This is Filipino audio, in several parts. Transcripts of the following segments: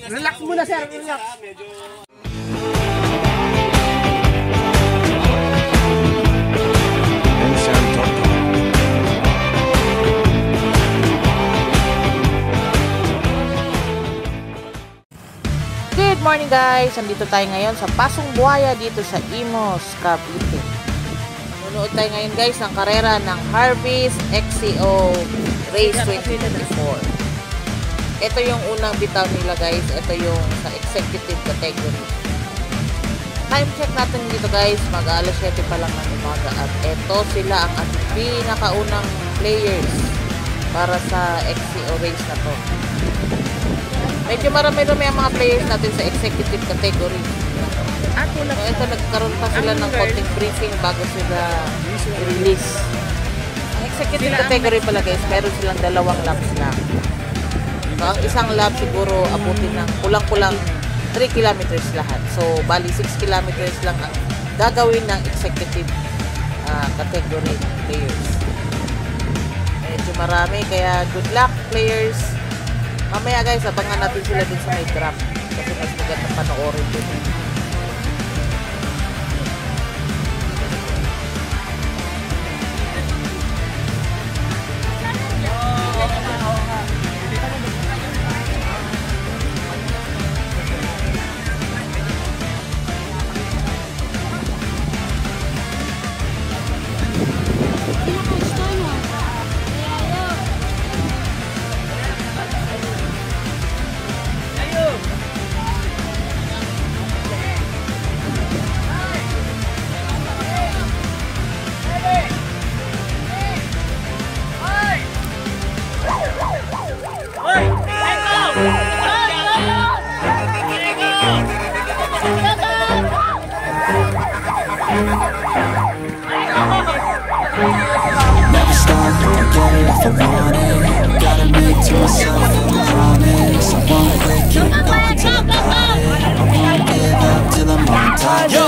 Relax muna, sir. Relax. Good morning guys! Andito tayo ngayon sa Pasong Buhaya dito sa Imus, Cavite. Nunood tayo ngayon guys ng karera ng Harvest XCO Race 2024. Ito yung unang bitaw nila guys. Ito yung sa executive category. Time check natin dito guys. Mag-alas 7 pa lang ng umaga. At ito sila ang ating pinakaunang players para sa XCO race na to. Medyo marami-rami ang mga players natin sa executive category. So, ito nagkaroon pa sila ng konting briefing bago sila release. Ang executive category pala guys, meron silang 2 laps lang. So, ang isang lap siguro abutin ng kulang-kulang 3 kilometers lahat. So, bali 6 kilometers lang ang gagawin ng executive category players. Medyo marami, kaya good luck players. Mamaya guys, abangan natin sila dun sa may drop. Kasi mas magandang panoorin dun. Never stop, I'll get it if I want it. Gotta make to myself a promise. I won't quit, keep going till I got it. I won't give up till I'm on top. Yo,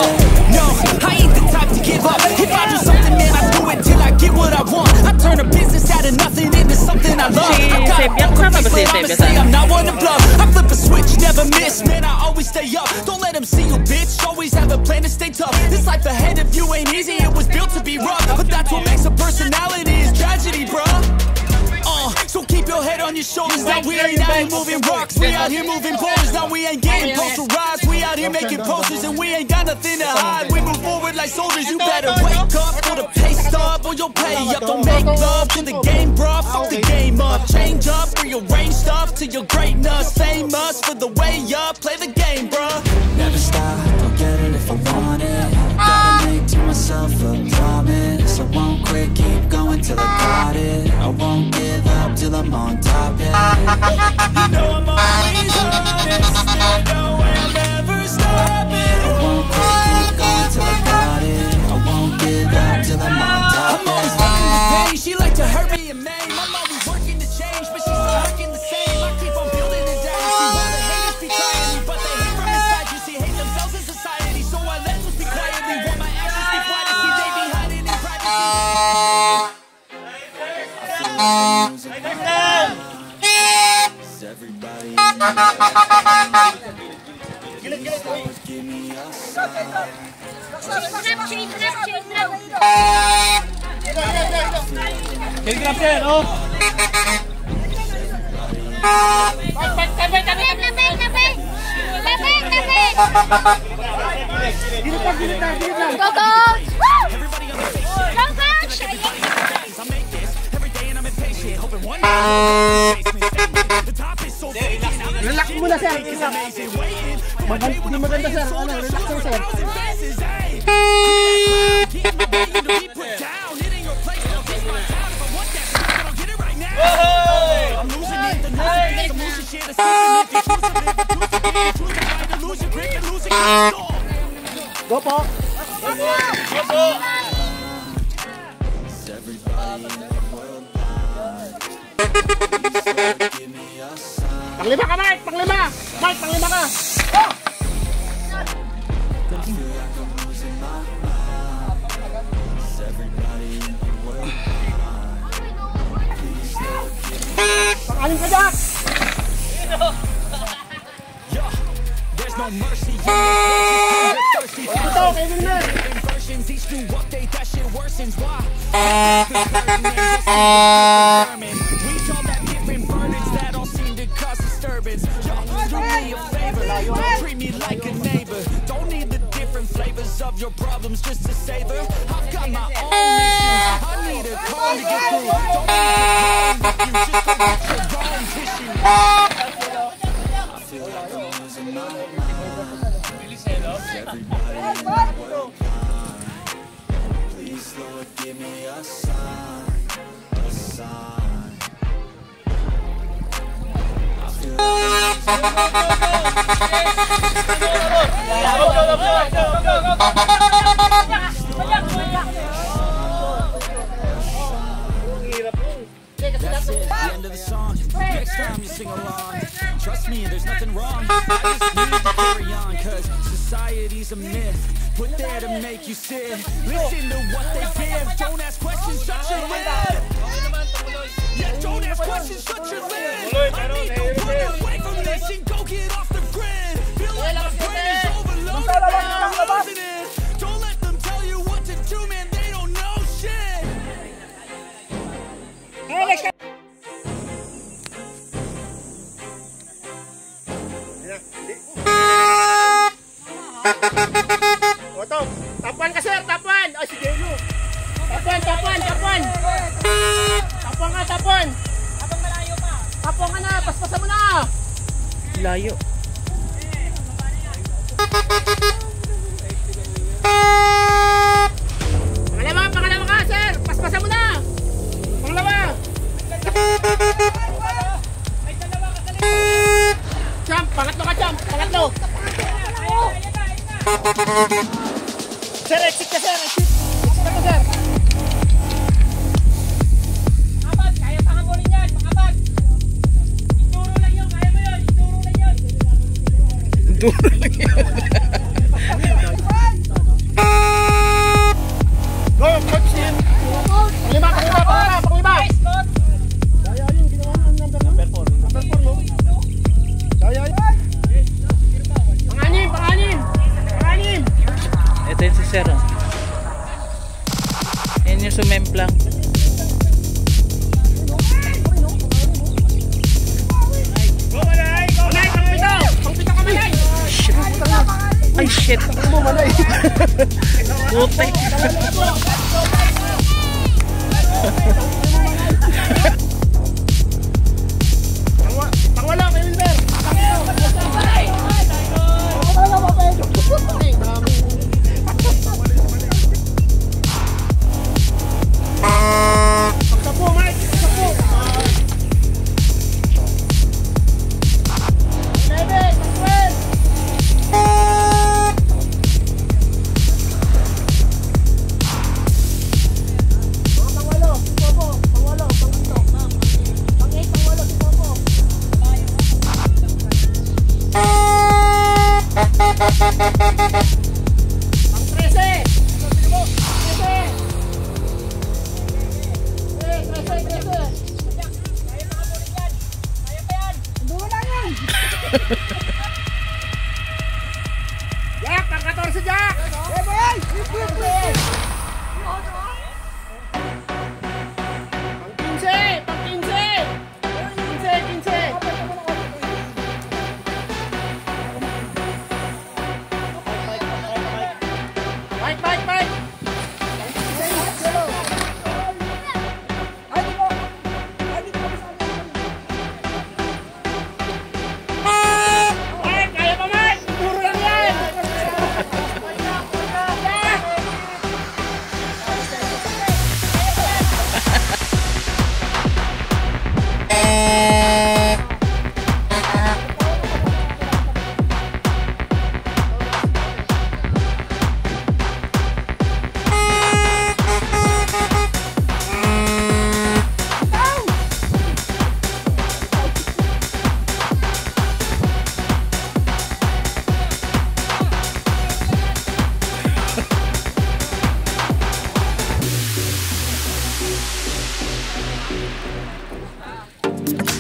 no, I ain't the type to give up. If I do something, man, I do it till I get what I want. I turn a business out of nothing into something I love. I got I'ma say I'm not one to bluff. I flip a switch, never miss, man, I always stay up. Don't let them see you, bitch, always have a plan to stay tough. This life ahead of you ain't easy, it was built to be rough. But that's what makes a personality is tragedy, bruh. So keep your head on your shoulders. Now we ain't out here moving rocks, we out here moving boulders. Now we ain't getting posterized, we out here making posters. And we ain't got nothing to hide, we move forward like soldiers. You better wake up for the pay stub or you'll pay up. Don't make love to the game, bruh, fuck the game up. Change up, rearrange stuff to your greatness. Famous for the way up, play the game, bruh. Never stop, I'll get it if I want it. Gotta make to myself a promise. I won't quit, keep going till I got it. I won't give up till I'm on top, yeah. You know I'm always honest, there's no way I'm ever stopping. I won't quit, keep going till I got it. I won't give up till I'm on top, yeah. I'm always fucking with pain, she like to hurt me and maim. I'm always working to change, but she's still working the same. I keep on building it down, see why the haters be trying me, but they hate from inside. give me a sign. Telegraph sir, oh. Relax muna sir. Hindi maganda sir. Ano, relax lang sir. Go po. Panglima ka, Mike! Panglima! Mike, panglima ka! Oh! Pang-alim ka, Jack! There's no mercy. Ito, kayo din na! Inversions each new update, that shit worsens. Why? We all have different burdens that all seem to cause disturbance. Yo, do me a favor, treat me like a neighbor. Don't need the different flavors of your problems just to savor. I've got my own issues. I need a calm to get through. Don't need to call with you, just go get your own tissue. I feel like I'm losing my mind. Everybody in the world kind. Please, Lord, give me a sign, a sign. I feel That's it, the end of the song. Next time you sing along, trust me, there's nothing wrong. I just need to carry on, cause society's a myth, put there to make you sit. Listen to what they give, don't ask questions, shut your lid. Yeah, don't ask questions, shut your lid. I need to run away from this and go get off the grid. Feel like my brain is overloaded, man, I'm losing it. Don't let them tell you what to do, man, they don't know shit. Oto, tapuan ka sir, tapuan! Ay, si Jelo! Tapuan, tapuan, tapuan! Tapuan ka, tapuan! Habang malayo pa! Tapuan ka na, paspasan mo na! Layo. Pangalawa ka sir! Paspasan mo na! Pangalawa! Jump! Pangatlo ka, jump! Pangatlo! Sir, exit ka sir! Exit! Exit ka sir! Abad! Kaya pangabunin yan! Pangabad! Induro lang yun! Kaya mo yun! Induro lang yun! Duro lang yun. Go! Coach team! Panglima! Panglima! Panglima! Panglima! Kaya yun! Ginawa mo ang number 4. Number 4 no? Kaya yun! Panganim! Panganim! Panganim! Ito yung si Sir. Oh. Yan yung sumemplang. Go Malay! Go Malay! Pangpito! Pangpito ka Malay! Shit. Ay shit. Mo Malay! Putek. Pangwala kay Wilber! Pagsapo, Mike! Pagsapo! Bebe! Pagsapo! Pangwalo! Pangwalo! Pangwalo!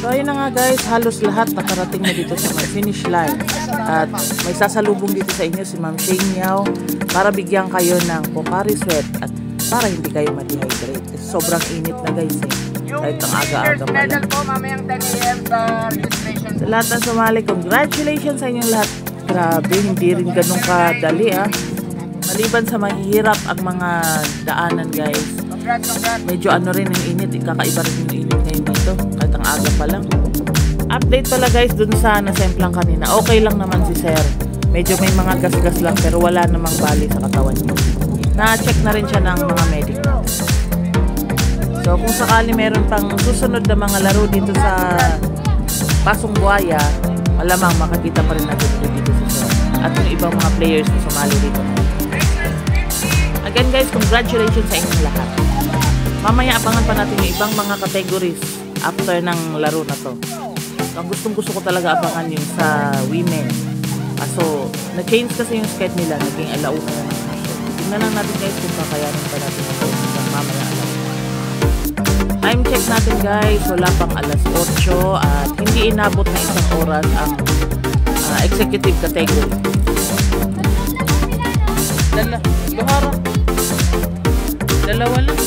So ayun na nga guys, halos lahat nakarating na dito sa may finish line. At may sasalubong dito sa inyo si Ma'am Shane Yao para bigyan kayo ng Pocari Sweat at para hindi kayo ma-dehydrate. Sobrang init na guys eh. Kahit ang aga-aga pa lang. Po, mamayang 10 a.m. sa registration. Sa lahat ng sumali, congratulations sa inyong lahat. Grabe, hindi rin ganun kadali ah. Maliban sa mahihirap ang mga daanan guys. Congrats. Medyo ano rin ang init, kakaiba rin yung init ngayon dito. Kahit ang aga pa lang. Update pala guys dun sa nasemplang kanina. Okay lang naman si Sir. Medyo may mga gas-gas lang pero wala namang bali sa katawan niya. Na-check na rin siya ng mga medic. So kung sakali meron pang susunod na mga laro dito sa Pasong Buhaya, malamang makakita pa rin natin dito sa Sir. At yung ibang mga players na sumali dito. Again guys, congratulations sa inyong lahat. Mamaya abangan pa natin yung ibang mga categories after ng laro na to. Ang gustong-gusto ko talaga abangan yung sa women. So, na-change kasi yung sked nila, naging alauna na ng kaso. Tingnan lang natin guys kung kakayanin pa natin ito mamaya alauna. Time check natin guys, wala pang alas 8 at hindi inabot na isang oras ang executive category. Dalawa lang.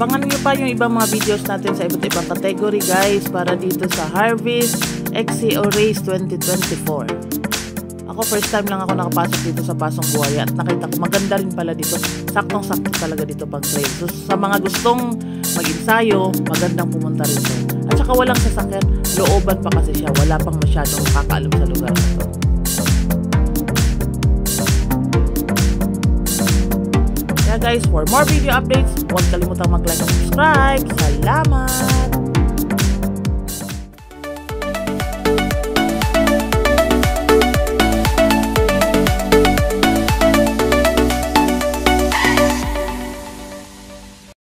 Abangan nyo pa yung ibang mga videos natin sa iba't ibang category guys para dito sa Harvest XCO Race 2024. Ako first time lang ako nakapasok dito sa Pasong Buhaya at nakita ko maganda rin pala dito. Saktong-sakto talaga dito pag trail. So sa mga gustong mag-ensayo, magandang pumunta rito. At saka walang sasakyan, looban pa kasi siya. Wala pang masyadong kakaalam sa lugar na to. Guys, for more video updates, huwag kalimutang mag-like at subscribe. Salamat!